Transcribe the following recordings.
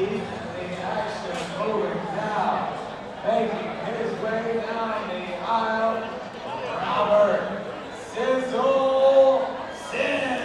keep the action moving now. Making his way down the aisle, Robert Sizzle Sims.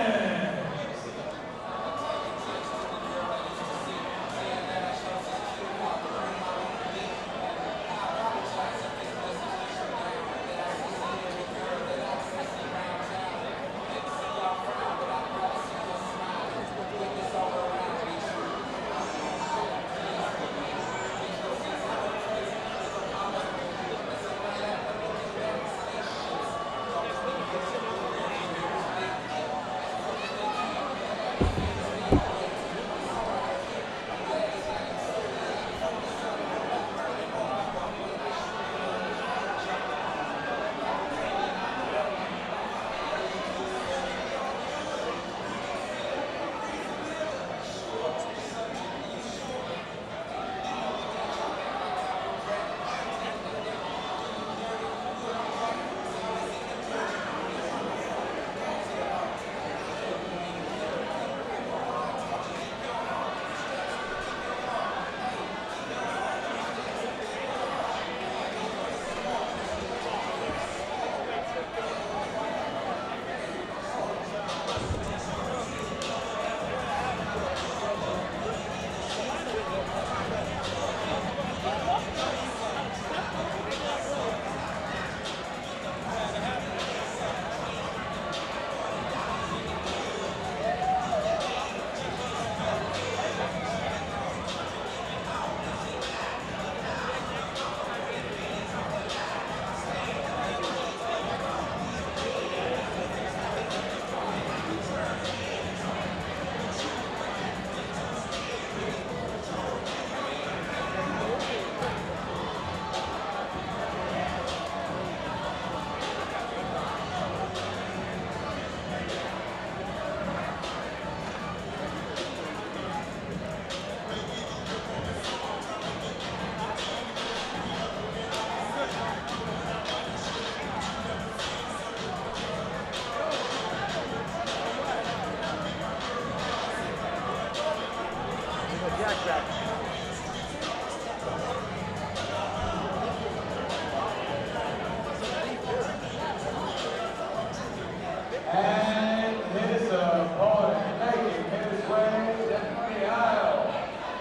And his opponent making his way down the aisle.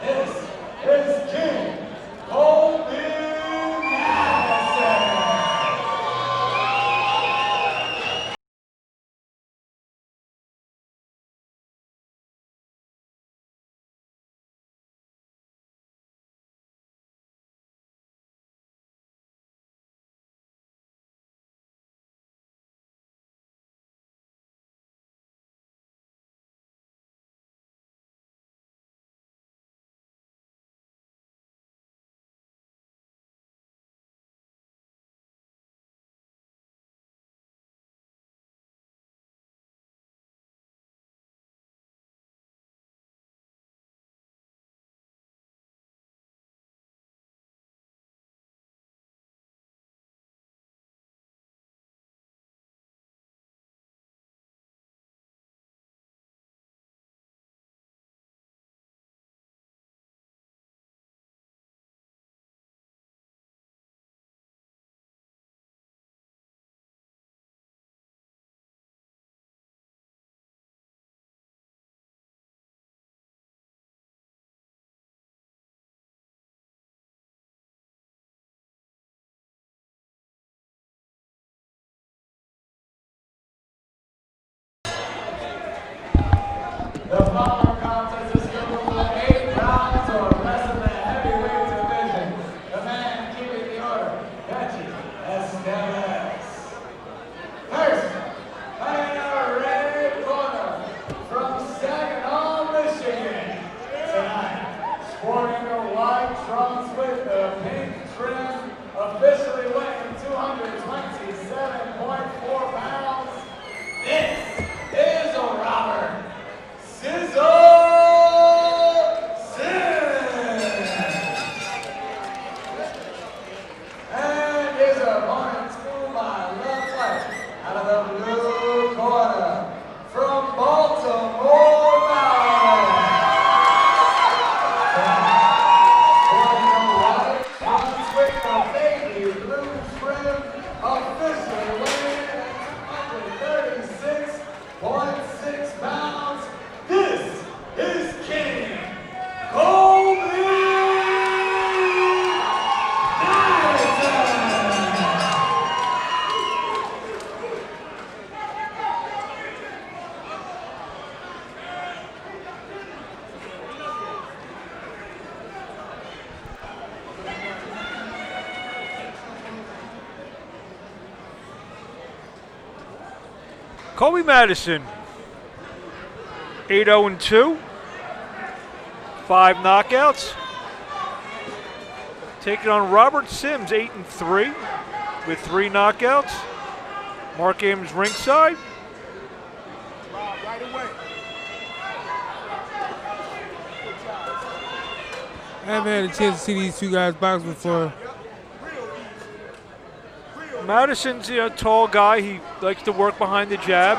This is King Colby Madison. The following contest is scheduled for 8 rounds or less in the heavyweight division. The man keeping the order, Betty Estevez. First, fighting out of red corner from Saginaw, Michigan. Tonight, sporting the white trunks with the pink trim, officially weighing 227.4 pounds. This is Robert Sizzle Sims. And his opponent to my left flank, out of the blue corner, from Baltimore, Maryland. Colby Madison, 8-0-2, 5 knockouts. Taking on Robert Sims, 8-3, with 3 knockouts. Mark Ames ringside. I haven't had a chance to see these two guys box before. Madison's a tall guy. He likes to work behind the jab.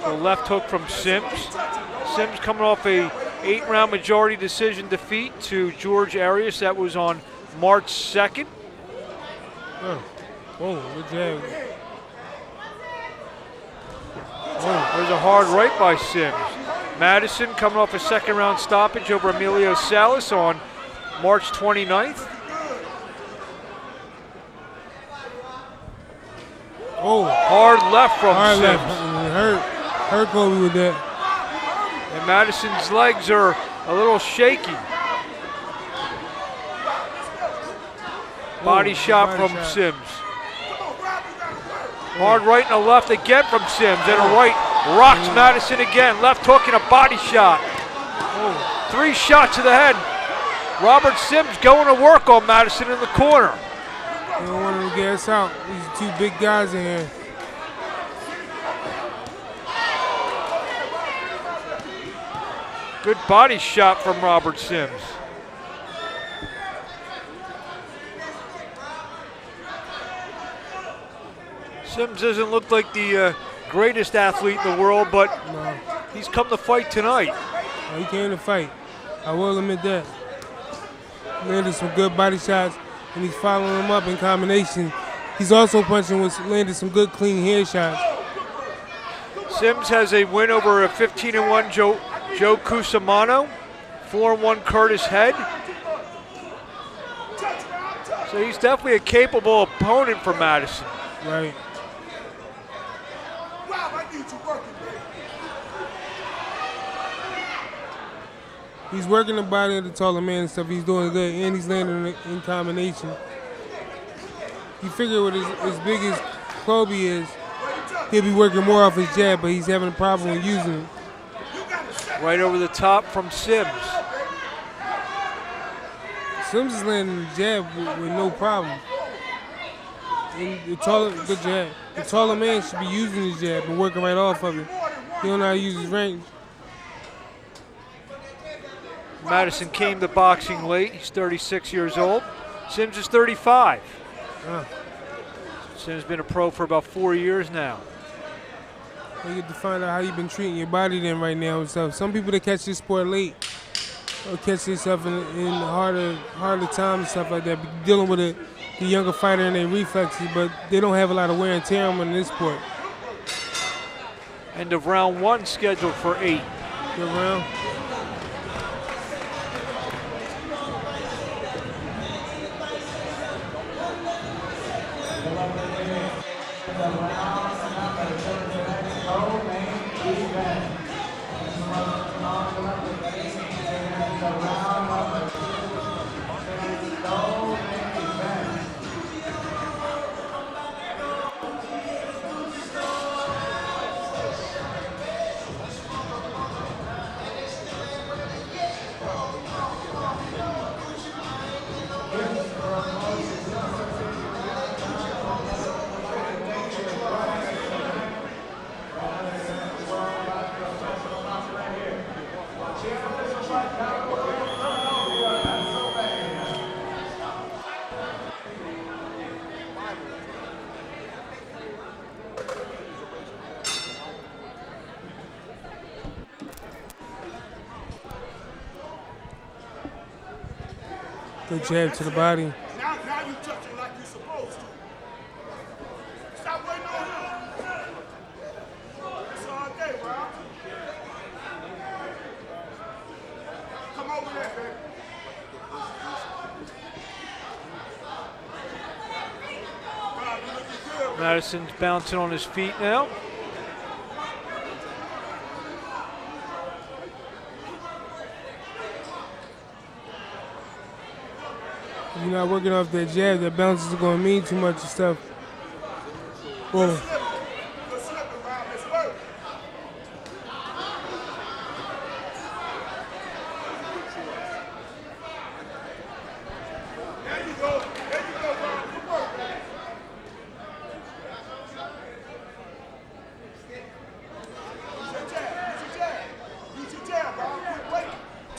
The left hook from Sims. Sims coming off a 8-round majority decision defeat to George Arias. That was on March 2nd. Oh, good jab. There's a hard right by Sims. Madison coming off a 2nd-round stoppage over Emilio Salas on March 29th. Oh, hard left from Sims. Left. Hurt Colby with that. And Madison's legs are a little shaky. Body shot from Sims. Hard right and a left again from Sims. And a right rocks Madison again. Left hook and a body shot. 3 shots to the head. Robert Sims going to work on Madison in the corner. They don't want him to gas out. These 2 big guys in here. Good body shot from Robert Sims. Sims doesn't look like the greatest athlete in the world, but he's come to fight tonight. He came to fight. I will admit that. Landed some good body shots, and he's following them up in combination. He's also punching with landed some good clean head shots. Sims has a win over a 15-1 Joe Cusimano, 4-1 Curtis Head. So he's definitely a capable opponent for Madison. Right. He's working the body of the taller man and stuff. He's doing good, and he's landing in combination. You figure with as big as Colby is, he'll be working more off his jab, but he's having a problem with using it. Right over the top from Sims. Sims is landing the jab with no problem. And the taller man should be using his jab and working right off of it. He don't know how to use his range. Madison came to boxing late. He's 36 years old. Sims is 35. Sims has been a pro for about 4 years now. You get to find out how you've been treating your body then right now and stuff. Some people that catch this sport late or catch themselves in harder times and stuff like that, dealing with the younger fighter and their reflexes, but they don't have a lot of wear and tear on them in this sport. End of round 1 scheduled for 8. Good round. Good jab to the body. Now you touching like you're supposed to. Stop waiting on him. It's all day, bro. Come over there, baby. God, you looking good. Madison's bouncing on his feet now. You're not working off that jab, that bounce is going to mean too much and stuff. Whoa. You're slipping, bro. It's work.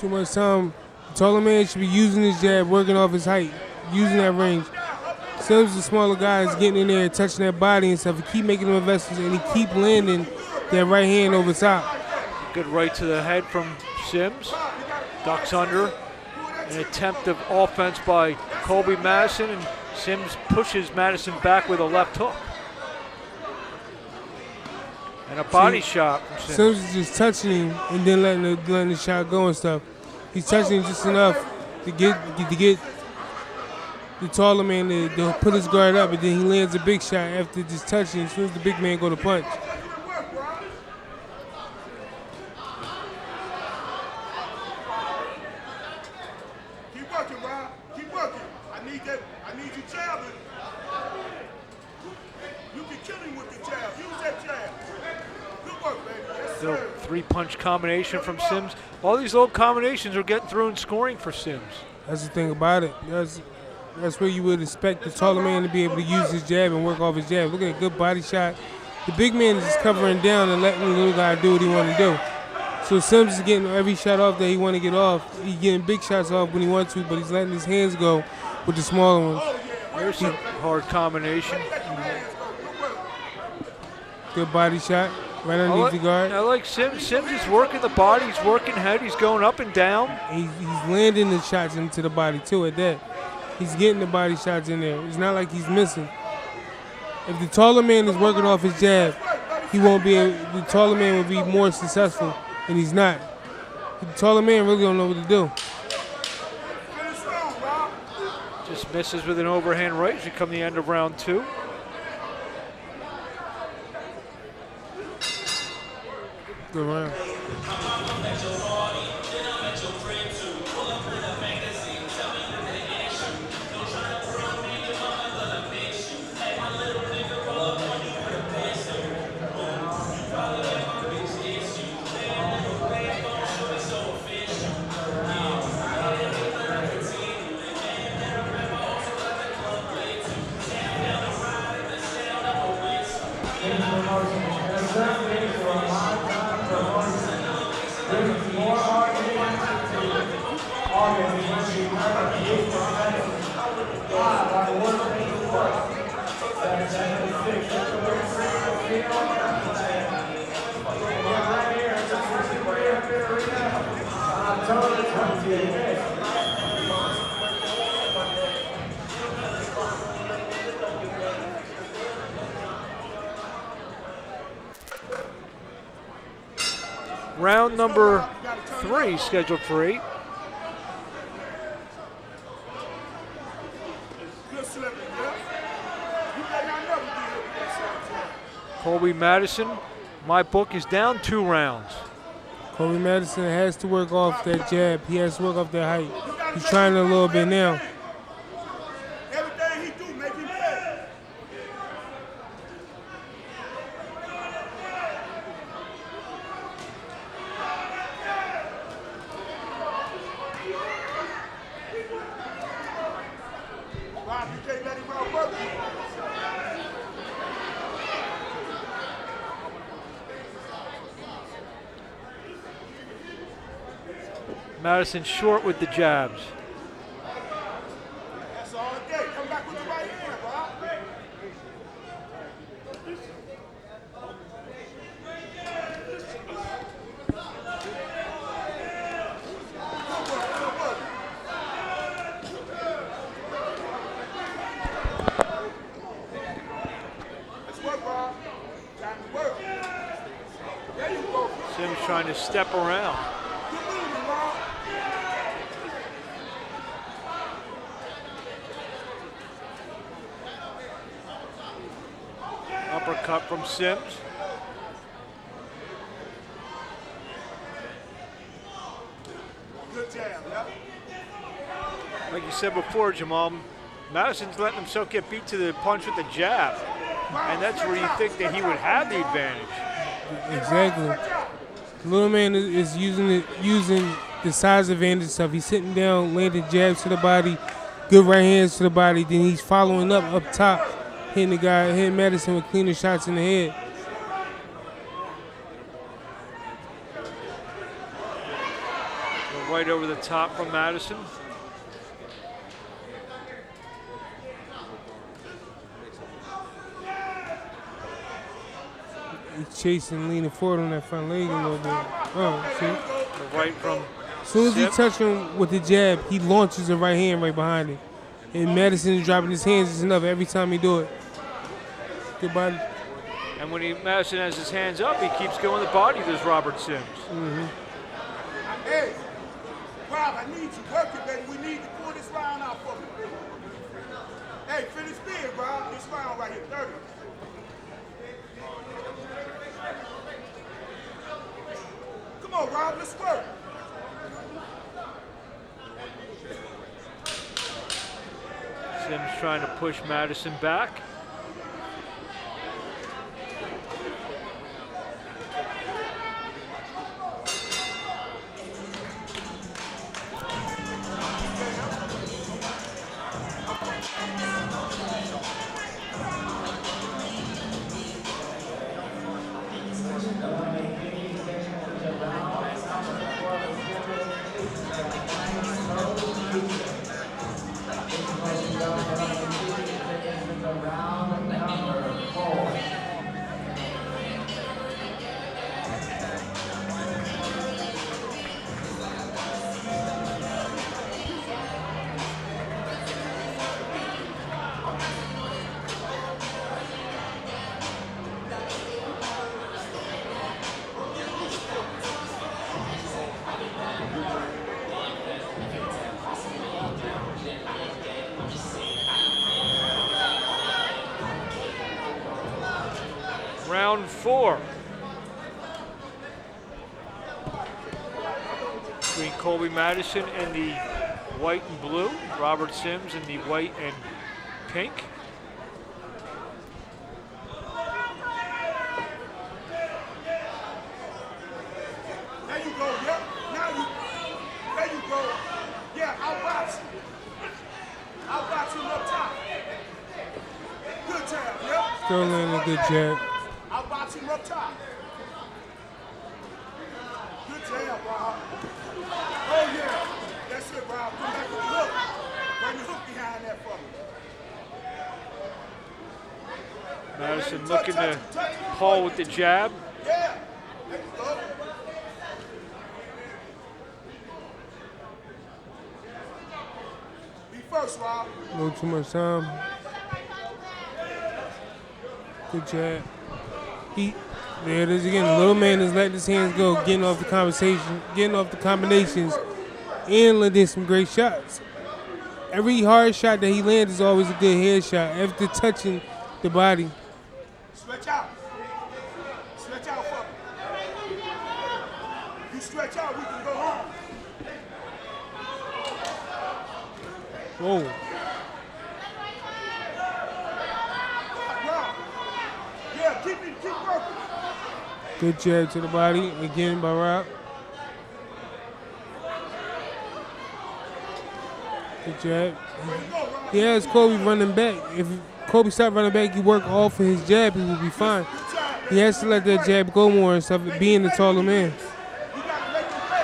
Too much time. The taller man should be using his jab, working off his height, using that range. Sims, the smaller guy, is getting in there, touching that body and stuff. He keep making them investments, and he keep landing that right hand over top. Good right to the head from Sims. Ducks under. An attempt of offense by Colby Madison, and Sims pushes Madison back with a left hook. And a body shot from Sims. Sims is just touching him and then letting the shot go and stuff. He's touching him just enough to get the taller man to put his guard up, and then he lands a big shot after just touching as soon as the big man go to punch. Keep working, Rob. Keep working. I need you jabbing. You can kill him with the jab. Use that jab. Good work, baby. Yes, Little sir. three-punch combination from Sims. All these little combinations are getting through and scoring for Sims. That's the thing about it. That's where you would expect the taller man to be able to use his jab and work off his jab. Look at a good body shot. The big man is just covering down and letting the little guy do what he want to do. So Sims is getting every shot off that he want to get off. He's getting big shots off when he wants to, but he's letting his hands go with the smaller ones. There's a hard combination. Good body shot right underneath the guard. I like Sims. Sims is working the body. He's working head. He's going up and down. He's landing the shots into the body too at that. He's getting the body shots in there. It's not like he's missing. If the taller man is working off his jab, he won't be able, the taller man will be more successful, and he's not. The taller man really don't know what to do. Just misses with an overhand right as we come to the end of round 2. Good round. Round number 3 scheduled for 8. Colby Madison, my book, is down 2 rounds. Colby Madison has to work off that jab. He has to work off that height. He's trying it a little bit now. Everything he do, make him pay. Rob, you can't let him outwork you. Madison short with the jabs. That's all day. Come back with the right hand, Rob. Let's work, Rob. Time to work. There you go. Sims trying to step around. Good moving, Rob. Uppercut from Sims. Good jab, yeah. Like you said before, Jamal, Madison's letting himself get beat to the punch with the jab. And that's where you think that he would have the advantage. Exactly. The little man is using the size advantage stuff. He's sitting down, landing jabs to the body, good right hands to the body. Then he's following up top, hitting the guy, hitting Madison with cleaner shots in the head. The right over the top from Madison. He's chasing, leaning forward on that front leg a little bit. Oh, see? The right from As soon as he Sims. touches him with the jab, he launches a right hand right behind it. And Madison is dropping his hands is enough every time he do it. Good body. And when Madison has his hands up, he keeps going the body, does Robert Sims. Hey, Rob, I need you working, baby. We need to pull this round out for me. Hey, finish big, Rob. This round right here, 30. Come on, Rob, let's work. Sims trying to push Madison back. Round 4. Between Colby Madison in the white and blue, Robert Sims in the white and pink. There you go, yep. Now you, there you go. Yeah, outbox. Outbox him up top. Good jab, yep. Still landing a good jab. Outbox him up top. Good jab, Rob. Oh, yeah. That's it, Rob. Come back with the hook. Bring the hook behind that for me. Madison looking to Paul with the jab. Yeah. There you go. Be first, Rob. A little too much time. Good jab. There it is again. The little man is letting his hands go, getting off the conversation, getting off the combinations, and landing some great shots. Every hard shot that he lands is always a good head shot after touching the body. Stretch out. Stretch out for me. You stretch out, we can go home. Whoa. Rob. Yeah, keep working. Good jab to the body again by Rob. Good jab. He has Colby running back. If Colby stopped running back, he work off of his jab, he would be fine. He has to let that jab go more and stuff, being the taller man. You gotta make him pay,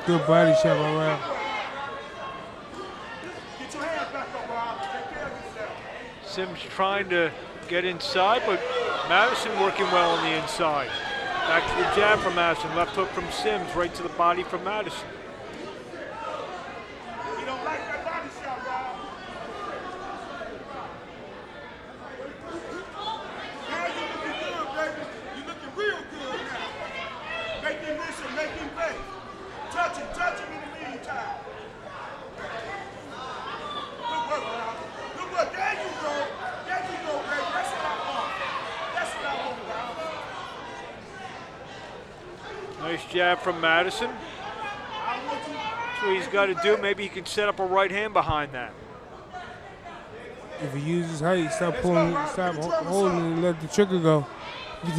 Rob. Good body shot by Rob. Get your hands back up, Rob. Take care of yourself. Sims trying to get inside, but Madison working well on the inside. Back to the jab from Madison, left hook from Sims, right to the body from Madison. You don't like that body shot, Rob. Now you're looking good, baby. You're looking real good now. Make him miss him, make him pay. Touch him in the meantime. Good work, Rob. Good work. There you go. There you go, baby. That's what I want. That's what I want, Rob. Nice jab from Madison. I want you. That's what he's got to do. Maybe he can set up a right hand behind that. If he uses height, stop holding, and let the trigger go. If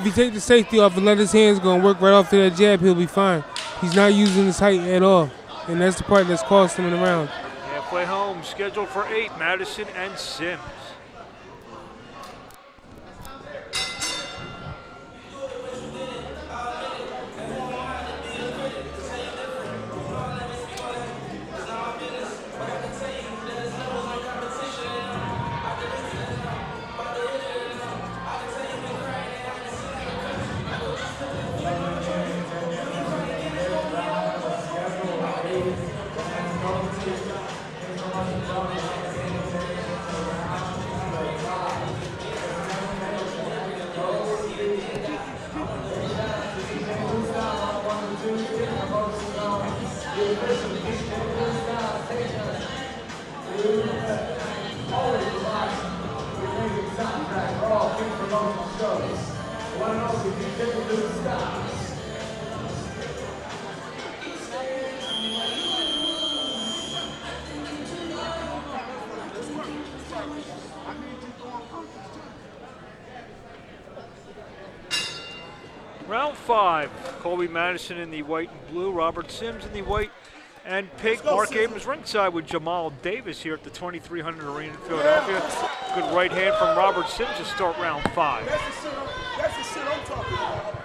you take the safety off and let his hands go and work right off to that jab, he'll be fine. He's not using his height at all, and that's the part that's costing him in the round. Halfway home, scheduled for 8, Madison and Sims. Round 5, Colby Madison in the white and blue, Robert Sims in the white and pink. Mark Abrams ringside with Jamal Davis here at the 2300 Arena in Philadelphia. Good right hand from Robert Sims to start round 5. That's the shit I'm talking about.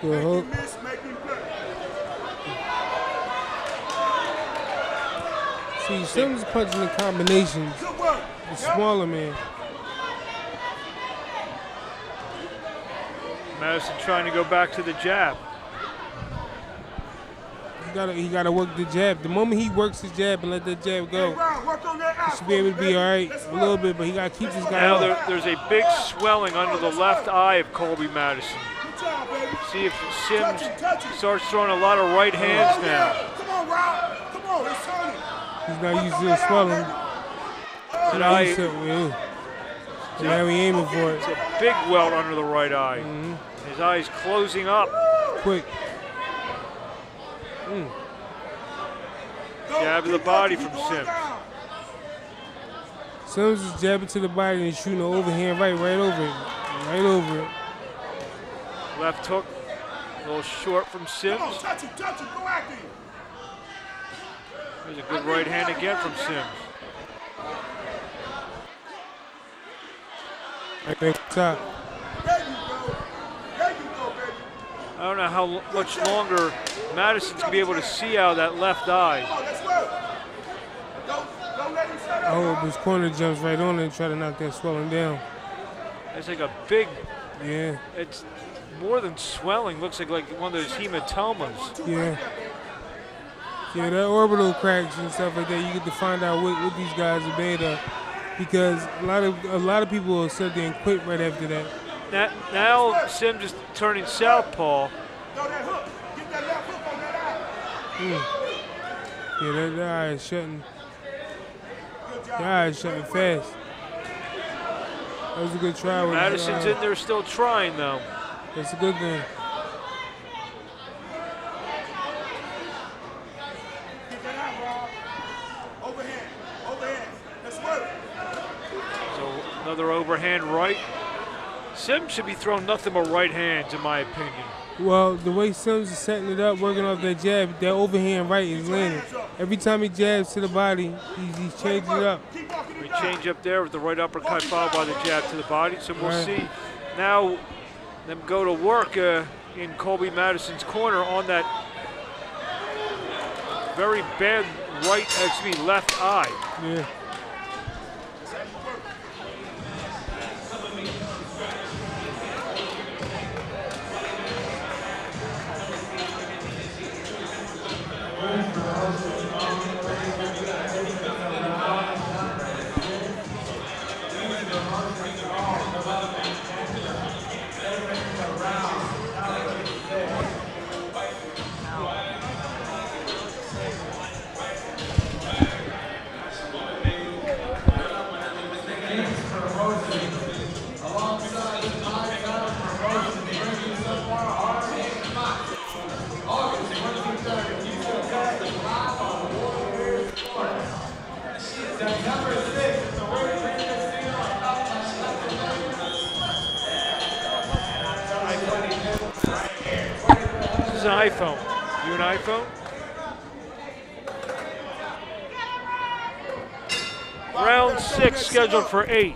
Good hook. Make him miss, make him play. See, Sims punching in combinations. Good work. The smaller man. Madison trying to go back to the jab. He gotta work the jab. The moment he works his jab and let that jab go, Work on that eye. he should be able to be all right a little bit, but he gotta keep this guy Now off. there's a big swelling under the left eye of Colby Madison. Good job, baby. See if Sims Touch it. starts throwing a lot of right hands Oh, now. yeah. Come on, Rob. Come on, it's turning. He's not used to the swelling. And Now eye, he's now he aiming for it. it's a big welt under the right eye. His eye is closing up. Quick. Jab to the body from Sims. Sims is jabbing to the body and shooting an overhand right over it. Right over it. Left hook, a little short from Sims. Come on, touch it, go after him. There's a good right hand again from Sims. Right there at the top. There you go. There you go, baby. I don't know how much longer Madison's going to be able to see out of that left eye. Come on, let's work. Don't let him set I up. hope his corner jumps right on it and try to knock that swelling down. It's like a big, Yeah, it's more than swelling, looks like one of those hematomas. yeah. Yeah, that orbital cracks and stuff like that, you get to find out what these guys are made of. Because a lot of people will sit there and quit right after that. Now Sims is turning southpaw. Throw that hook. Get that left hook on that eye. Yeah, that eye is shutting. Good job. That eye is shutting fast. That was a good try. With Madison's in there still trying though. That's a good thing. Get that out, Rob. Overhand. Let's work. So another overhand right. Sims should be throwing nothing but right hands in my opinion. Well, the way Sims is setting it up, working off that jab, that overhand right is landing. Every time he jabs to the body, he's changing it up. Keep walking it We down. change up there with the right uppercut followed by the jab to the body. So we'll Right. see now them go to work in Colby Madison's corner on that very bad left eye. Yeah. This is an iPhone. You an iPhone? Round 6 scheduled for 8.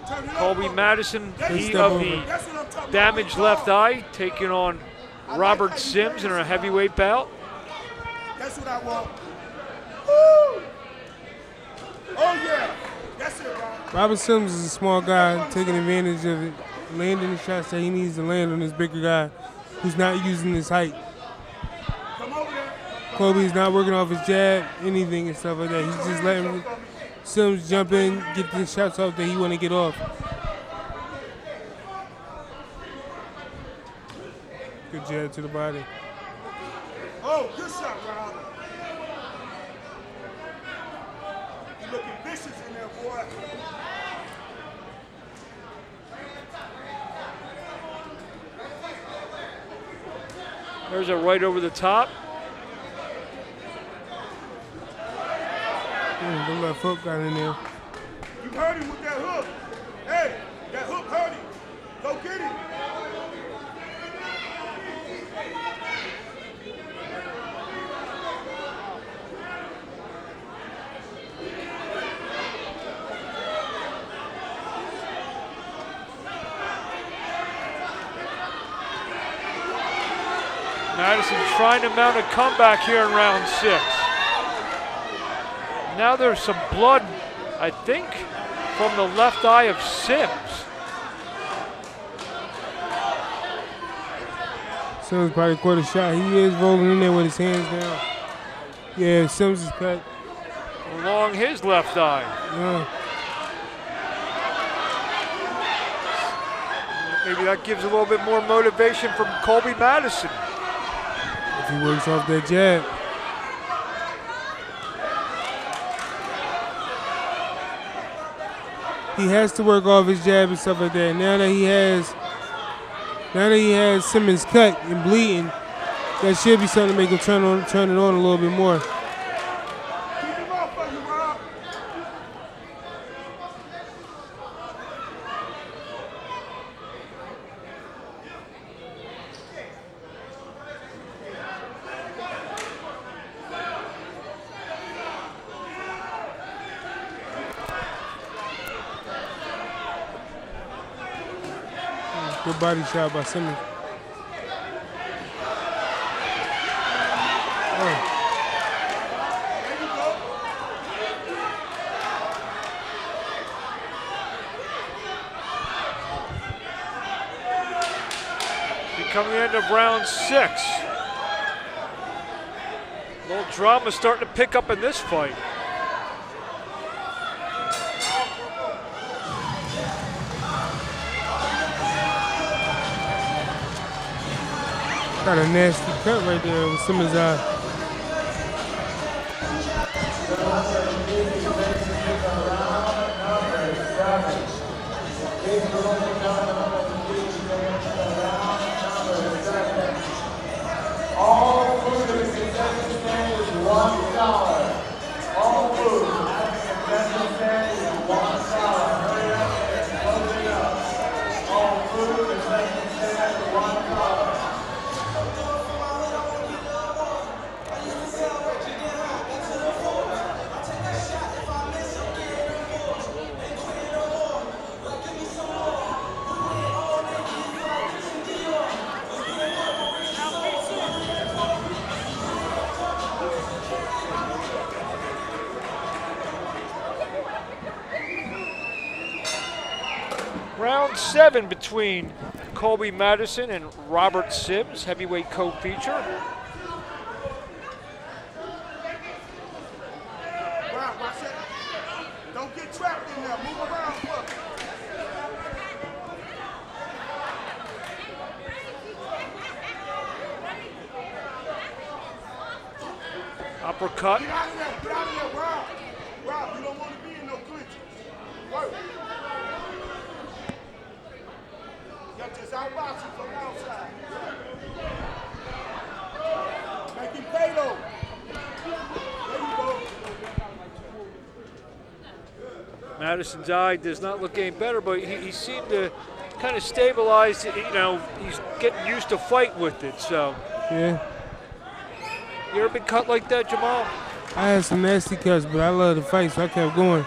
Turn it up. Colby Madison, he step of over. the That's what I'm talking about. damaged left eye, taking on Robert Sims in a heavyweight bout. That's what I want. Woo! Oh, yeah. That's it, Rob. Robert Sims is a small guy taking advantage of it, landing the shots that he needs to land on this bigger guy who's not using his height. Come over there. Colby's not working off his jab, anything and stuff like that. He's just letting Sims jump in, get the shots off that he want to get off. Good jab to the body. Oh, good shot, Rob. You looking vicious in there, boy. There's a right over the top. The left hook got in there. You hurt him with that hook. Hey, that hook hurt him. Go get him. Madison trying to mount a comeback here in round 6. Now there's some blood, I think, from the left eye of Sims. Sims probably caught a shot. He is rolling in there with his hands down. Yeah, Sims is cut. Along his left eye. Yeah. Maybe that gives a little bit more motivation from Colby Madison. If he works off that jab. He has to work off his jab and stuff like that. Now that he has Simmons cut and bleeding, that should be something to make him turn it on a little bit more. Keep him off of you, Rob. Good body shot by Simmons. Coming into round 6. A little drama starting to pick up in this fight. Got a nasty cut right there with Simmons' eye. All food in the concession stand is $1. All food at the concession stand is $1. Hurry up and close it up. All food in the concession stand is $1. Round 7 between Colby Madison and Robert Sims, heavyweight co-feature. Rob, watch it. Don't get trapped in there. Move around, fuck. Uppercut. Get out of there, Rob. Rob, you don't want to be in no clinches. Work. You're just outboxing from outside. Make him pay though. There you go. Madison's eye does not look any better, but he seemed to kind of stabilize. You know, he's getting used to fight with it. So, Yeah. you ever been cut like that, Jamal? I had some nasty cuts, but I love the fight, so I kept going.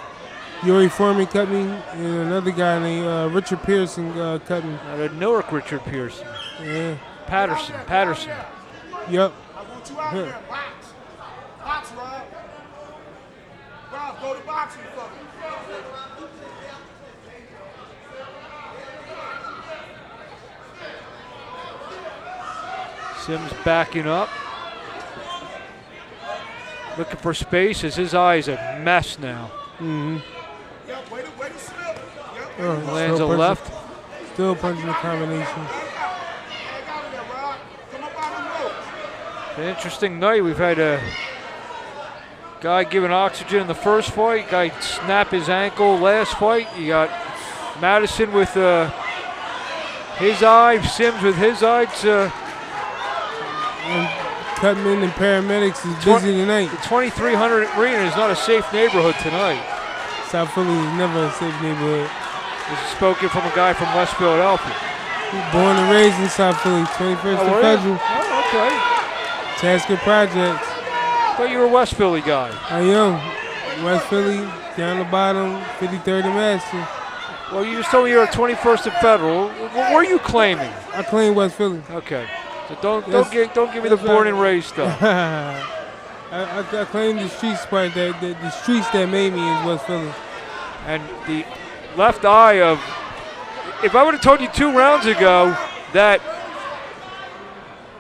Yuri Foreman cut me, and another guy named Richard Pearson cut me. Out of Newark, Richard Pearson. Yeah. Patterson. Yep. I want you out there. Box. Box, Rob. Rob, go to boxing for me. Sims backing up. Looking for space as his eye is a mess now. Mm-hmm. Yep, way to slip. Yep. Lands a left. Still punching the combination. Hang out of there, Rob. Come up out of the road. An interesting night. We've had a guy given oxygen in the first fight. Guy snap his ankle last fight. You got Madison with his eye. Sims with his eye. It's cutmen and paramedics is busy tonight. The 2300 Arena is not a safe neighborhood tonight. South Philly is never a safe neighborhood. This is spoken from a guy from West Philadelphia. Born and raised in South Philly, 21st and Federal, Oh, okay. Tasker Projects. Thought you were a West Philly guy. I am. West Philly, down the bottom, 53rd and Madison. Well, you just told me you're at 21st and Federal. What were you claiming? I claim West Philly. Okay. So don't Yes. give me the That's born right. and raised stuff. I claim the streets part that the streets that made me is West Philly. And the left eye of, if I would have told you 2 rounds ago that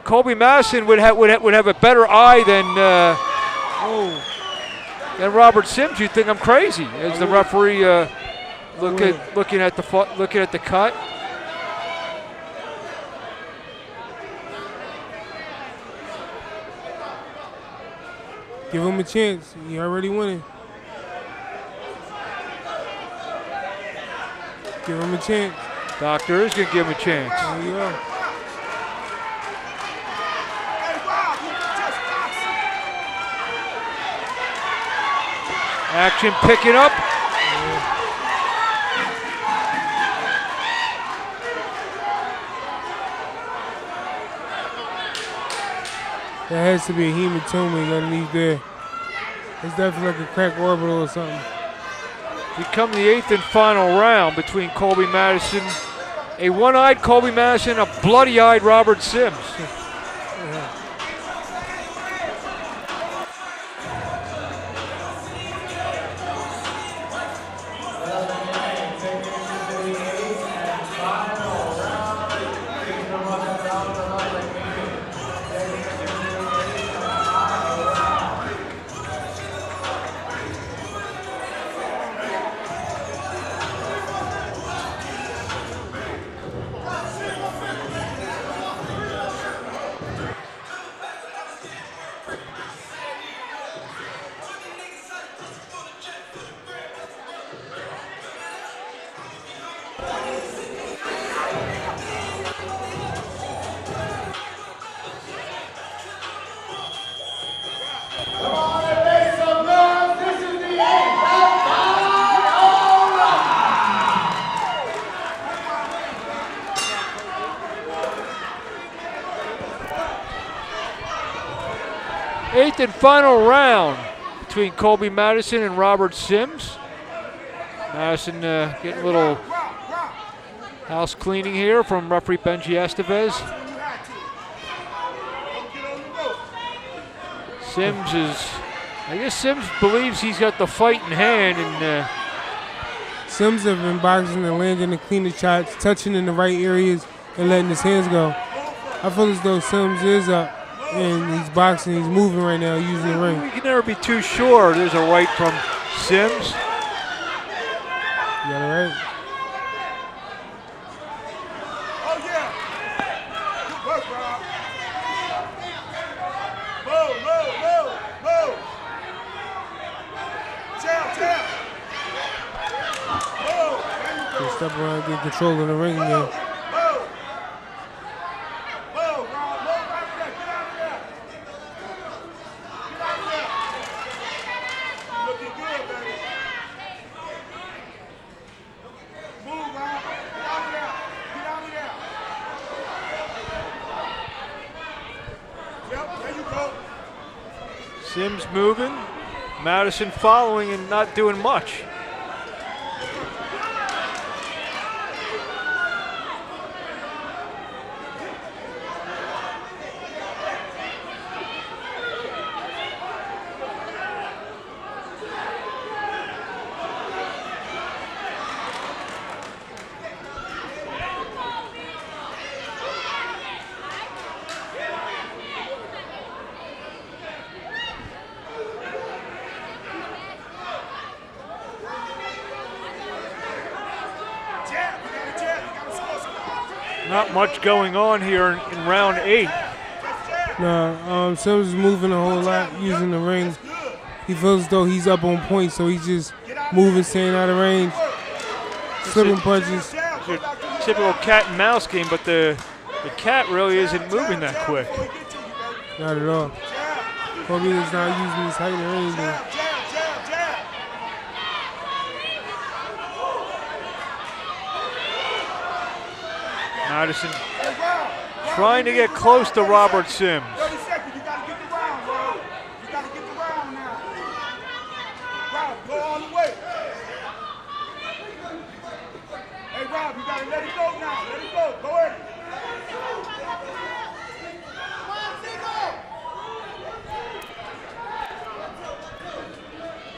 Colby Madison would have a better eye than Robert Sims, you'd think I'm crazy. As the referee looking at the cut. Give him a chance. He already winning. Give him a chance. Doctor is going to give him a chance. There you go. Hey, Rob, you just boxing. Action picking up. That has to be a hematoma underneath there. It's definitely like a cracked orbital or something. Become the 8th and final round between Colby Madison, a one-eyed Colby Madison, a bloody-eyed Robert Sims. Eighth and final round between Colby Madison and Robert Sims. Madison getting a little house cleaning here from referee Benji Estevez. Sims I guess Sims believes he's got the fight in hand, and Sims have been boxing and landing the cleaner shots, touching in the right areas and letting his hands go. I feel as though Sims is up and he's boxing, he's moving right now using the ring. you can never be too sure. There's a right from Sims. You got it right. Oh, yeah. Good work, Rob. Move. Tell. Move. Just step around, get control of the ring again. Move, Rob. Move out of there. Get out of there. You looking good, baby. Move, Rob. Get out of there. Yep, there you go. Sims moving, Madison following and not doing much. Not much going on here in round 8. No, Sims is moving a whole lot using the ring. He feels as though he's up on point, so he's just moving, staying out of range, slipping punches. It's your typical cat and mouse game, but the cat really isn't moving that quick. Not at all. Jab. Colby is not using his height or anything. Jab, jab, jab, jab. Madison Hey, Rob. trying to get close to Robert Sims. 30 seconds. You got to get the round, Rob. You got to get the round now. Rob, go all the way. Hey, Rob, you got to let it go now. Let it go. Go ahead.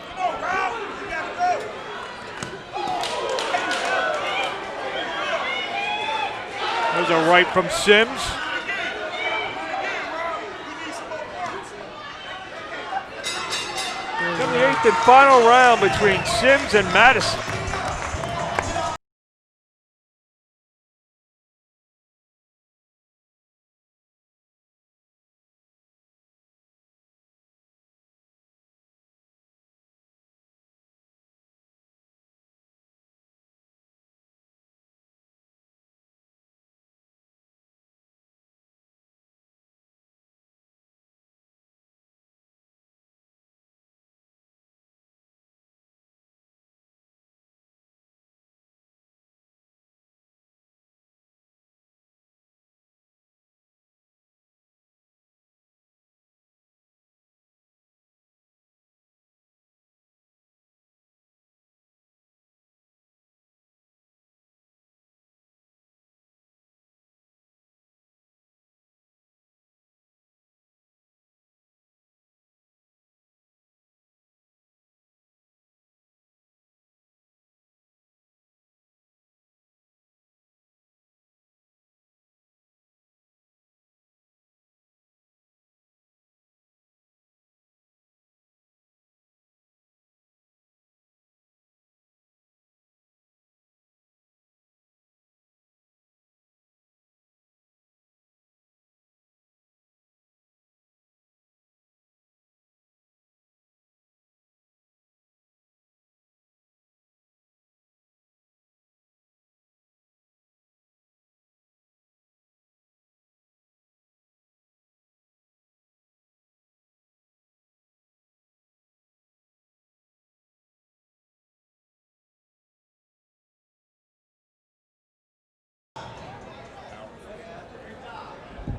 Come on, Rob. You got to go. There's a right from Sims. In the 8th and final round between Sims and Madison.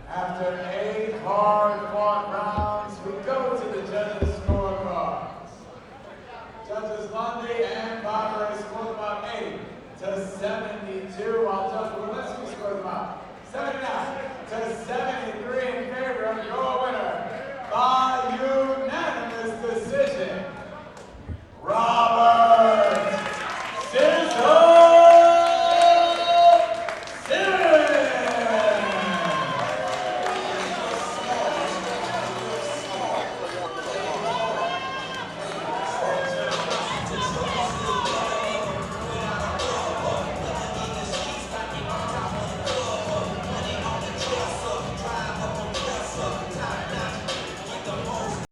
After 8